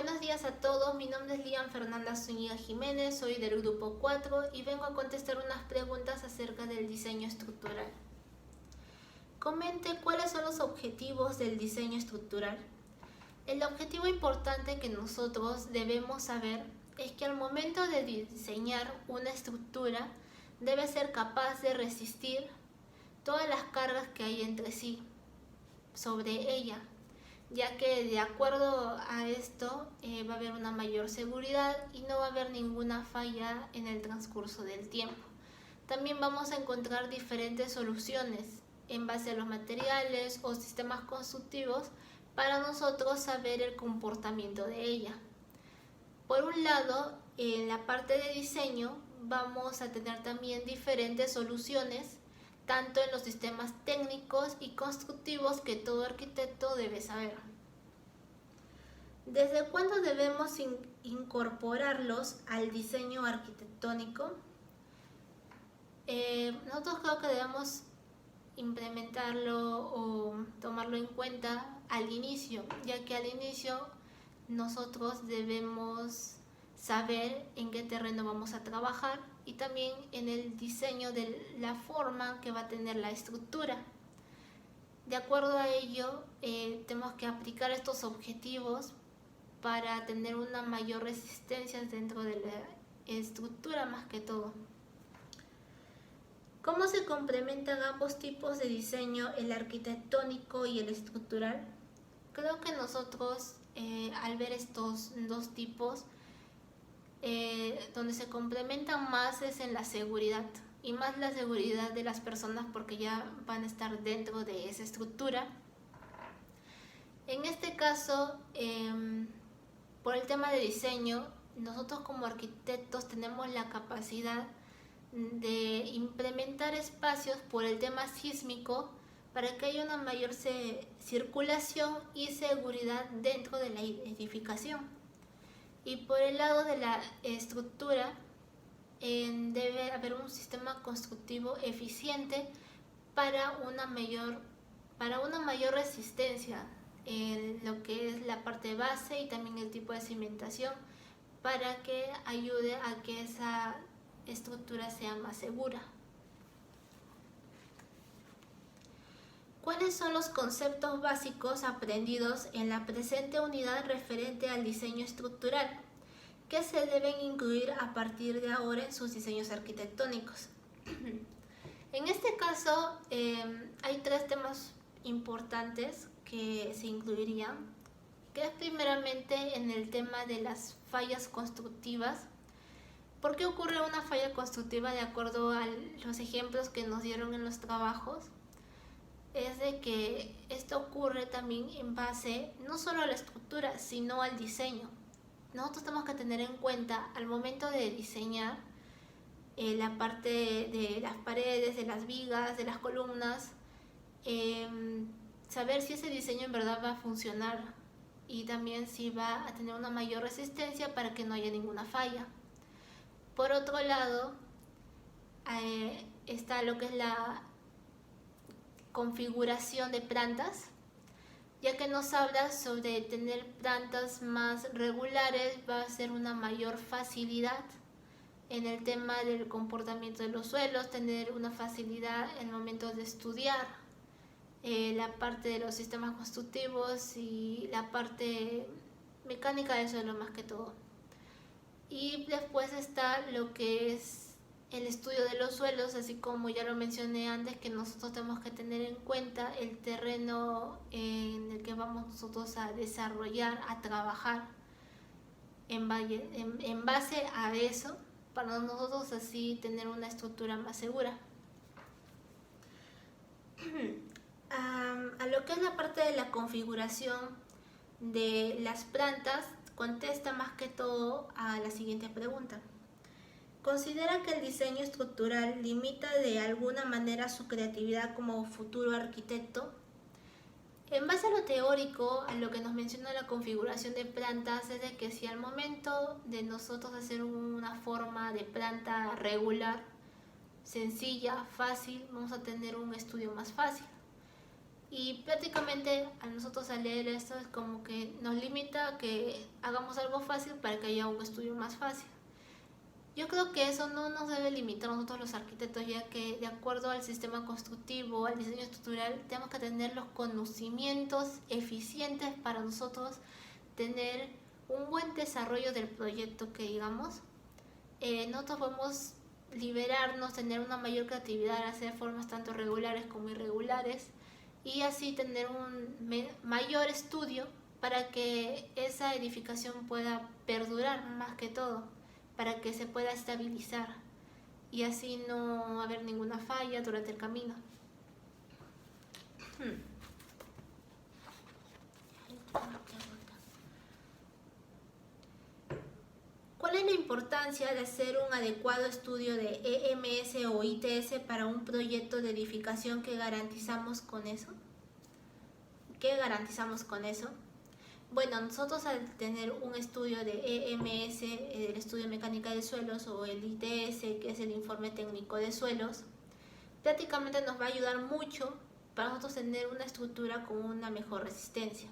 Buenos días a todos, mi nombre es Lian Fernanda Zúñiga Jiménez, soy del grupo 4 y vengo a contestar unas preguntas acerca del diseño estructural. Comente cuáles son los objetivos del diseño estructural. El objetivo importante que nosotros debemos saber es que al momento de diseñar una estructura debe ser capaz de resistir todas las cargas que hay entre sí sobre ella, ya que de acuerdo a esto va a haber una mayor seguridad y no va a haber ninguna falla en el transcurso del tiempo. También vamos a encontrar diferentes soluciones en base a los materiales o sistemas constructivos para nosotros saber el comportamiento de ella. Por un lado, en la parte de diseño vamos a tener también diferentes soluciones tanto en los sistemas técnicos y constructivos que todo arquitecto debe saber. ¿Desde cuándo debemos incorporarlos al diseño arquitectónico? Nosotros creo que debemos implementarlo o tomarlo en cuenta al inicio, ya que al inicio nosotros debemos saber en qué terreno vamos a trabajar y también en el diseño de la forma que va a tener la estructura. De acuerdo a ello, tenemos que aplicar estos objetivos para tener una mayor resistencia dentro de la estructura más que todo. ¿Cómo se complementan ambos tipos de diseño, el arquitectónico y el estructural? Creo que nosotros al ver estos dos tipos, donde se complementan más es en la seguridad, y más la seguridad de las personas porque ya van a estar dentro de esa estructura. En este caso, por el tema de diseño, nosotros como arquitectos tenemos la capacidad de implementar espacios por el tema sísmico para que haya una mayor circulación y seguridad dentro de la edificación. Y por el lado de la estructura, debe haber un sistema constructivo eficiente para una mayor resistencia en lo que es la parte base y también el tipo de cimentación, para que ayude a que esa estructura sea más segura. ¿Cuáles son los conceptos básicos aprendidos en la presente unidad referente al diseño estructural que se deben incluir a partir de ahora en sus diseños arquitectónicos? En este caso hay tres temas importantes que se incluirían, que es primeramente en el tema de las fallas constructivas. ¿Por qué ocurre una falla constructiva? De acuerdo a los ejemplos que nos dieron en los trabajos, es de que esto ocurre también en base no solo a la estructura, sino al diseño. Nosotros tenemos que tener en cuenta al momento de diseñar la parte de las paredes, de las vigas, de las columnas, saber si ese diseño en verdad va a funcionar y también si va a tener una mayor resistencia para que no haya ninguna falla. Por otro lado, está lo que es la configuración de plantas, ya que nos habla sobre tener plantas más regulares, va a ser una mayor facilidad en el tema del comportamiento de los suelos, tener una facilidad en el momento de estudiar la parte de los sistemas constructivos y la parte mecánica del suelo más que todo. Y después está lo que es el estudio de los suelos, así como ya lo mencioné antes, que nosotros tenemos que tener en cuenta el terreno en el que vamos nosotros a desarrollar, a trabajar en base a eso, para nosotros así tener una estructura más segura. A lo que es la parte de la configuración de las plantas, contesta más que todo a la siguiente pregunta. ¿Considera que el diseño estructural limita de alguna manera su creatividad como futuro arquitecto? En base a lo teórico, a lo que nos menciona la configuración de plantas, es de que si al momento de nosotros hacer una forma de planta regular, sencilla, fácil, vamos a tener un estudio más fácil. Y prácticamente a nosotros al leer esto es como que nos limita a que hagamos algo fácil para que haya un estudio más fácil. Yo creo que eso no nos debe limitar a nosotros los arquitectos, ya que de acuerdo al sistema constructivo, al diseño estructural, tenemos que tener los conocimientos eficientes para nosotros tener un buen desarrollo del proyecto que digamos. Nosotros podemos liberarnos, tener una mayor creatividad, hacer formas tanto regulares como irregulares y así tener un mayor estudio para que esa edificación pueda perdurar más que todo, para que se pueda estabilizar y así no haber ninguna falla durante el camino. ¿Cuál es la importancia de hacer un adecuado estudio de EMS o ITS para un proyecto de edificación? ¿Qué garantizamos con eso? ¿Qué garantizamos con eso? Bueno, nosotros al tener un estudio de EMS, el estudio de mecánica de suelos, o el ITS, que es el informe técnico de suelos, prácticamente nos va a ayudar mucho para nosotros tener una estructura con una mejor resistencia.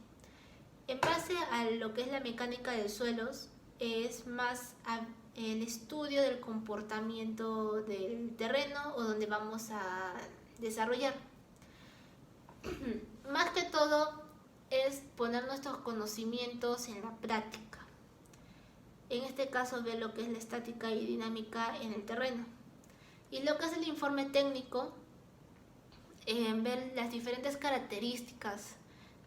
En base a lo que es la mecánica de suelos, es más el estudio del comportamiento del terreno o donde vamos a desarrollar. Más que todo es poner nuestros conocimientos en la práctica. En este caso, ver lo que es la estática y dinámica en el terreno. Y lo que es el informe técnico, ver las diferentes características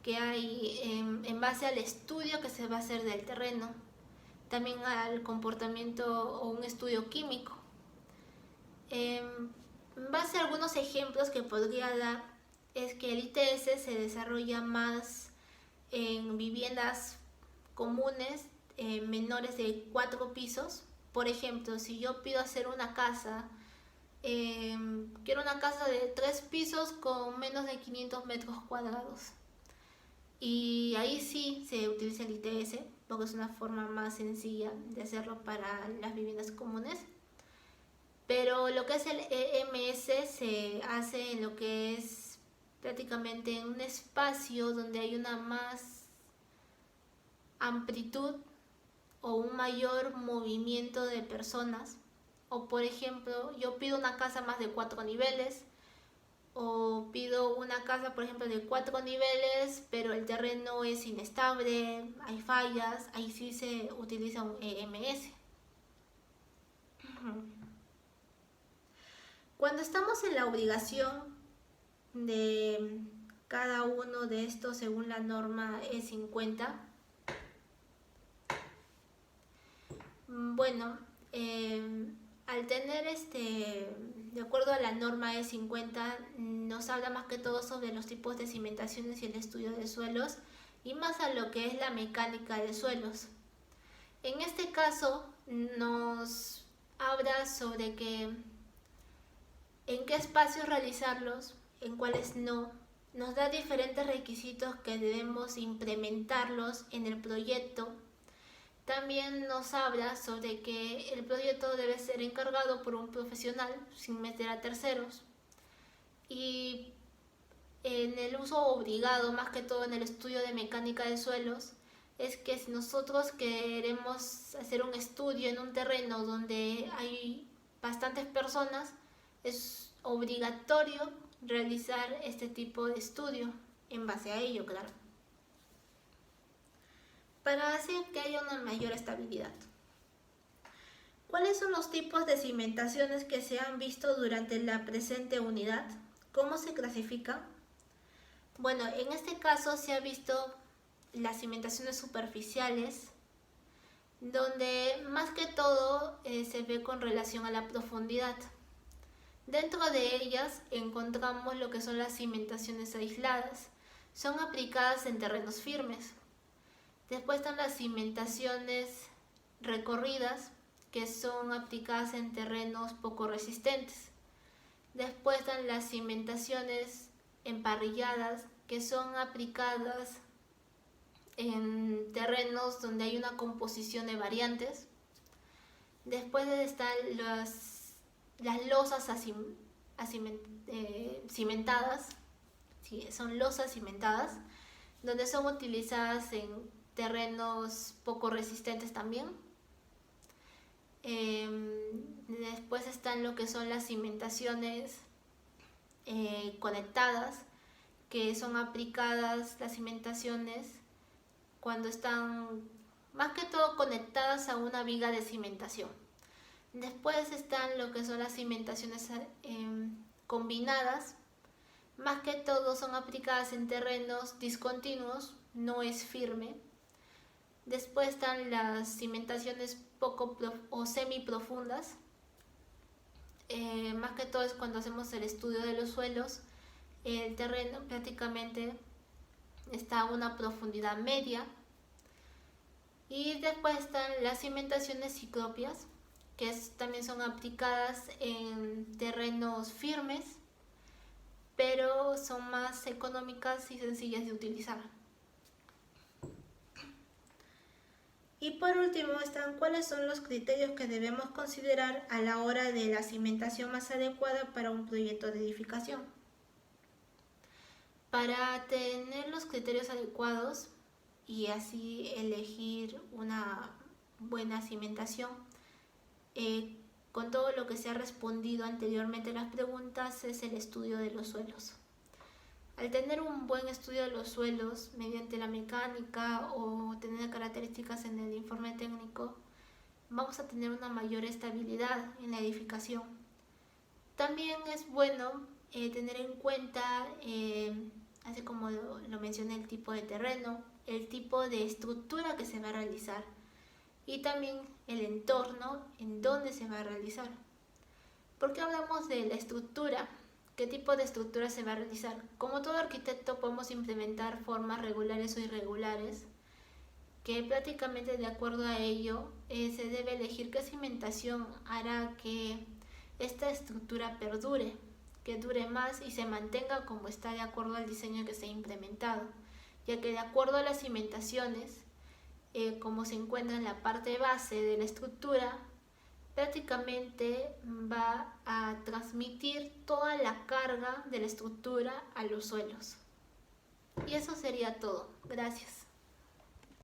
que hay en base al estudio que se va a hacer del terreno, también al comportamiento o un estudio químico. En base a algunos ejemplos que podría dar, es que el ITS se desarrolla más en viviendas comunes menores de 4 pisos. Por ejemplo, si yo pido hacer una casa, quiero una casa de 3 pisos con menos de 500 metros cuadrados. Y ahí sí se utiliza el ITS, porque es una forma más sencilla de hacerlo para las viviendas comunes. Pero lo que es el EMS se hace en lo que es prácticamente en un espacio donde hay una más amplitud o un mayor movimiento de personas. O por ejemplo, yo pido una casa más de 4 niveles, o pido una casa, por ejemplo, de 4 niveles, pero el terreno es inestable, hay fallas, ahí sí se utiliza un EMS. Cuando estamos en la obligación de cada uno de estos según la norma E50, bueno, al tener de acuerdo a la norma E50, nos habla más que todo sobre los tipos de cimentaciones y el estudio de suelos, y más a lo que es la mecánica de suelos. En este caso nos habla sobre en qué espacios realizarlos, en cuáles no. Nos da diferentes requisitos que debemos implementarlos en el proyecto. También nos habla sobre que el proyecto debe ser encargado por un profesional sin meter a terceros. Y en el uso obligado, más que todo en el estudio de mecánica de suelos, es que si nosotros queremos hacer un estudio en un terreno donde hay bastantes personas, es obligatorio realizar este tipo de estudio en base a ello, claro, para hacer que haya una mayor estabilidad. ¿Cuáles son los tipos de cimentaciones que se han visto durante la presente unidad? ¿Cómo se clasifican? Bueno, en este caso se ha visto las cimentaciones superficiales, donde más que todo se ve con relación a la profundidad. Dentro de ellas encontramos lo que son las cimentaciones aisladas. Son aplicadas en terrenos firmes. Después están las cimentaciones recorridas, que son aplicadas en terrenos poco resistentes. Después están las cimentaciones emparrilladas, que son aplicadas en terrenos donde hay una composición de variantes. Después están las losas cimentadas, ¿sí? Son losas cimentadas, donde son utilizadas en terrenos poco resistentes también. Después están lo que son las cimentaciones conectadas, que son aplicadas las cimentaciones cuando están más que todo conectadas a una viga de cimentación. Después están lo que son las cimentaciones combinadas, más que todo son aplicadas en terrenos discontinuos, no es firme. Después están las cimentaciones poco o semiprofundas. Más que todo es cuando hacemos el estudio de los suelos, el terreno prácticamente está a una profundidad media. Y después están las cimentaciones ciclopias, que también son aplicadas en terrenos firmes, pero son más económicas y sencillas de utilizar. Y por último están cuáles son los criterios que debemos considerar a la hora de la cimentación más adecuada para un proyecto de edificación. Para tener los criterios adecuados y así elegir una buena cimentación, con todo lo que se ha respondido anteriormente a las preguntas, es el estudio de los suelos. Al tener un buen estudio de los suelos mediante la mecánica o tener características en el informe técnico, vamos a tener una mayor estabilidad en la edificación. También es bueno tener en cuenta, así como lo mencioné, el tipo de terreno, el tipo de estructura que se va a realizar y también el entorno en donde se va a realizar. ¿Por qué hablamos de la estructura? ¿Qué tipo de estructura se va a realizar? Como todo arquitecto podemos implementar formas regulares o irregulares, que prácticamente de acuerdo a ello se debe elegir qué cimentación hará que esta estructura perdure, que dure más y se mantenga como está de acuerdo al diseño que se ha implementado, ya que de acuerdo a las cimentaciones, como se encuentra en la parte base de la estructura, prácticamente va a transmitir toda la carga de la estructura a los suelos. Y eso sería todo. Gracias.